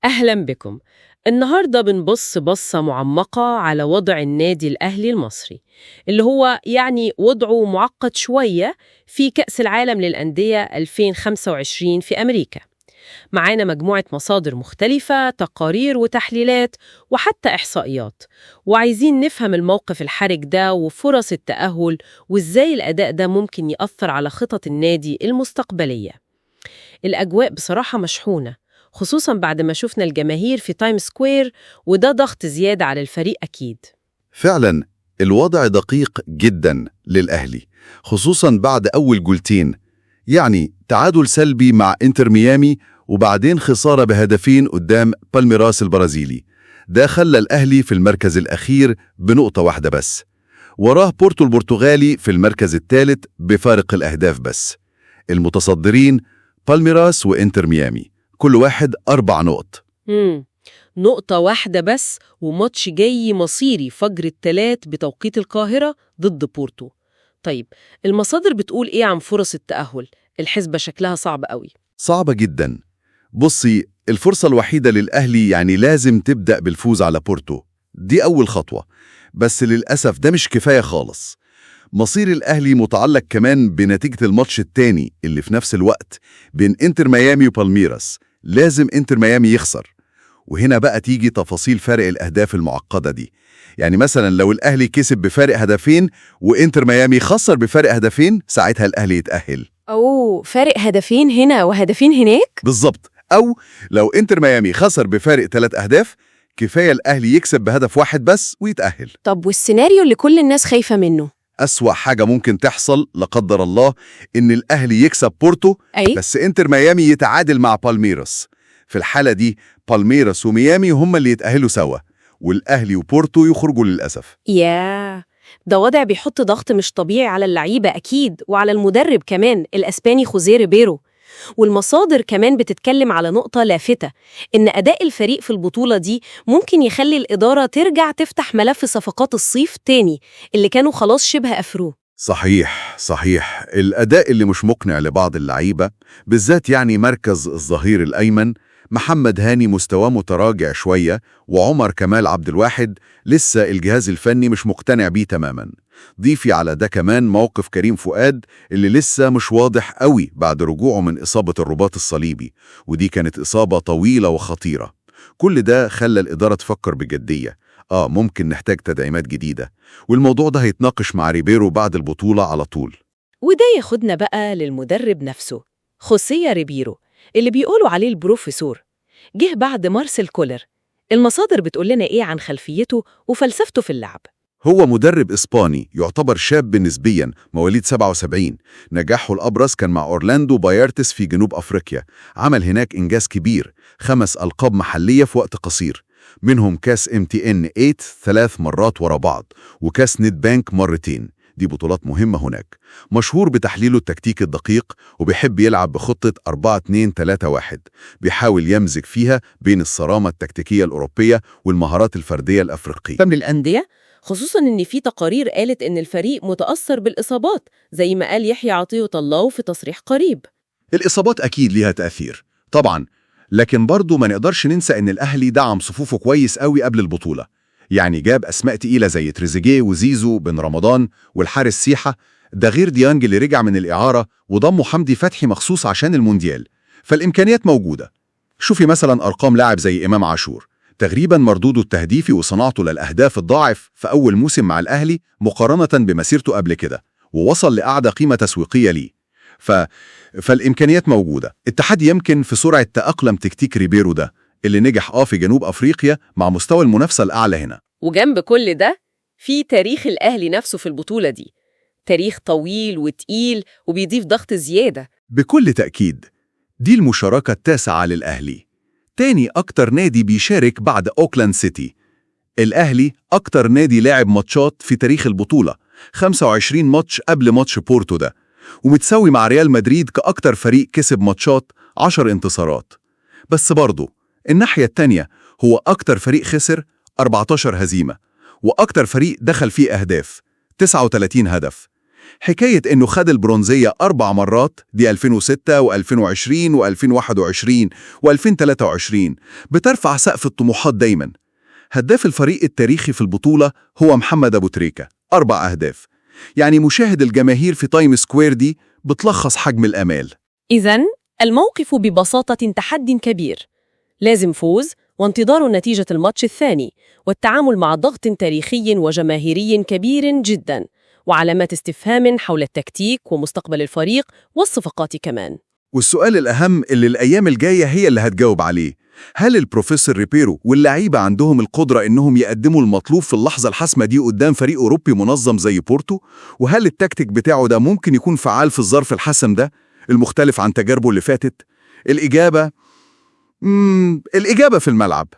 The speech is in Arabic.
أهلا بكم. النهاردة بنبص بصة معمقة على وضع النادي الأهلي المصري، اللي هو يعني وضعه معقد شوية في كأس العالم للأندية 2025 في أمريكا. معانا مجموعة مصادر مختلفة، تقارير وتحليلات وحتى إحصائيات، وعايزين نفهم الموقف الحرج ده وفرص التأهل وإزاي الأداء ده ممكن يأثر على خطط النادي المستقبلية. الأجواء بصراحة مشحونة، خصوصاً بعد ما شفنا الجماهير في تايم سكوير، وده ضغط زيادة على الفريق أكيد. فعلا الوضع دقيق جدا للأهلي، خصوصا بعد أول جولتين، يعني تعادل سلبي مع إنتر ميامي وبعدين خسارة بهدفين قدام بالميراس البرازيلي. ده خلى الأهلي في المركز الأخير بنقطة واحدة بس، وراه بورتو البرتغالي في المركز الثالث بفارق الأهداف بس. المتصدرين بالميراس وإنتر ميامي، كل واحد 4 نقط. نقطة واحدة بس، وماتش جاي مصيري فجر الثلاث بتوقيت القاهرة ضد بورتو. طيب، المصادر بتقول إيه عن فرص التأهل؟ الحسبة شكلها صعب قوي. صعبة جدا. بصي، الفرصة الوحيدة للأهلي يعني لازم تبدأ بالفوز على بورتو، دي أول خطوة. بس للأسف ده مش كفاية خالص. مصير الأهلي متعلق كمان بنتيجة الماتش التاني اللي في نفس الوقت بين إنتر ميامي وبالميراس. لازم إنتر ميامي يخسر، وهنا بقى تيجي تفاصيل فرق الأهداف المعقدة دي. يعني مثلا لو الأهلي كسب بفارق هدفين وإنتر ميامي خسر بفارق هدفين، ساعتها الأهلي يتأهل. فارق هدفين هنا وهدفين هناك؟ بالظبط. أو لو إنتر ميامي خسر بفارق 3 أهداف، كفاية الأهلي يكسب بهدف واحد بس ويتأهل. طب والسيناريو اللي كل الناس خايفة منه؟ أسوأ حاجة ممكن تحصل لا قدر الله إن الأهلي يكسب بورتو، بس إنتر ميامي يتعادل مع بالميراس. في الحالة دي بالميراس وميامي هم اللي يتأهلوا سوا، والأهلي وبورتو يخرجوا للأسف. ده وضع بيحط ضغط مش طبيعي على اللعيبة أكيد، وعلى المدرب كمان الأسباني خوزيه ريبيرو. والمصادر كمان بتتكلم على نقطة لافتة، إن أداء الفريق في البطولة دي ممكن يخلي الإدارة ترجع تفتح ملف صفقات الصيف تاني اللي كانوا خلاص شبه أفروه. صحيح. الأداء اللي مش مقنع لبعض اللعيبة، بالذات يعني مركز الظهير الأيمن. محمد هاني مستواه متراجع شوية، وعمر كمال عبد الواحد لسه الجهاز الفني مش مقتنع بيه تماما. ضيفي على ده كمان موقف كريم فؤاد اللي لسه مش واضح قوي بعد رجوعه من إصابة الرباط الصليبي، ودي كانت إصابة طويلة وخطيرة. كل ده خلى الإدارة تفكر بجدية، ممكن نحتاج تدعيمات جديدة، والموضوع ده هيتناقش مع ريبيرو بعد البطولة على طول. وده ياخدنا بقى للمدرب نفسه، خوسيه ريبيرو، اللي بيقولوا عليه البروفيسور. جه بعد مارسيل كولر. المصادر بتقول لنا إيه عن خلفيته وفلسفته في اللعب؟ هو مدرب إسباني يعتبر شاب نسبياً، مواليد 77. نجاحه الأبرز كان مع أورلاندو بايرتس في جنوب أفريقيا. عمل هناك إنجاز كبير، 5 ألقاب محلية في وقت قصير، منهم كاس MTN 8 3 مرات ورا بعض، وكاس نت بانك مرتين. دي بطولات مهمة هناك. مشهور بتحليله التكتيكي الدقيق، وبيحب يلعب بخطة 4-2-3-1، بيحاول يمزج فيها بين الصرامة التكتيكية الأوروبية والمهارات الفردية الأفريقية. للأندية، خصوصاً إن في تقارير قالت إن الفريق متأثر بالإصابات، زي ما قال يحيى عطية الله في تصريح قريب. الإصابات أكيد ليها تأثير طبعاً، لكن برضو ما نقدرش ننسى إن الأهلي دعم صفوفه كويس قوي قبل البطولة. يعني جاب أسماء تقيلة زي تريزيجيه وزيزو بن رمضان والحارس سيحة، ده غير ديانج اللي رجع من الإعارة، وضموا حمدي فتحي مخصوص عشان المونديال. فالإمكانيات موجودة. شوفي مثلا أرقام لاعب زي إمام عاشور، تقريبا مردوده التهديفي وصناعته للأهداف الضاعف في أول موسم مع الأهلي مقارنة بمسيرته قبل كده، ووصل لأعلى قيمة تسويقية ليه. فالإمكانيات موجودة. التحدي يمكن في سرعة تأقلم تكتيك ريبيرو ده، اللي نجح في جنوب أفريقيا مع مستوى المنافسة الأعلى هنا. وجنب كل ده، في تاريخ الأهلي نفسه في البطولة دي، تاريخ طويل وتقيل وبيضيف ضغط زيادة. بكل تأكيد، دي المشاركة التاسعة للأهلي، تاني أكتر نادي بيشارك بعد أوكلاند سيتي. الأهلي أكتر نادي لاعب ماتشات في تاريخ البطولة، 25 ماتش قبل ماتش بورتو ده، ومتساوي مع ريال مدريد كأكتر فريق كسب ماتشات، 10 انتصارات. بس برضو الناحية التانية، هو أكتر فريق خسر، 14 هزيمة، وأكتر فريق دخل فيه أهداف، 39 هدف. حكاية إنه خد البرونزية 4 مرات، دي 2006 و2020 و2021 و2023، بترفع سقف الطموحات دايما. هداف الفريق التاريخي في البطولة هو محمد أبو تريكة، 4 أهداف. يعني مشاهد الجماهير في تايم سكوير دي بتلخص حجم الآمال. إذن الموقف ببساطة تحدي كبير، لازم فوز وانتظار نتيجة الماتش الثاني، والتعامل مع ضغط تاريخي وجماهيري كبير جدا، وعلامات استفهام حول التكتيك ومستقبل الفريق والصفقات كمان. والسؤال الأهم اللي الأيام الجاية هي اللي هتجاوب عليه، هل البروفيسور ريبيرو واللعيبة عندهم القدرة إنهم يقدموا المطلوب في اللحظة الحاسمة دي قدام فريق أوروبي منظم زي بورتو؟ وهل التكتيك بتاعه ده ممكن يكون فعال في الظرف الحاسم ده، المختلف عن تجاربه اللي فاتت؟ الإجابة في الملعب.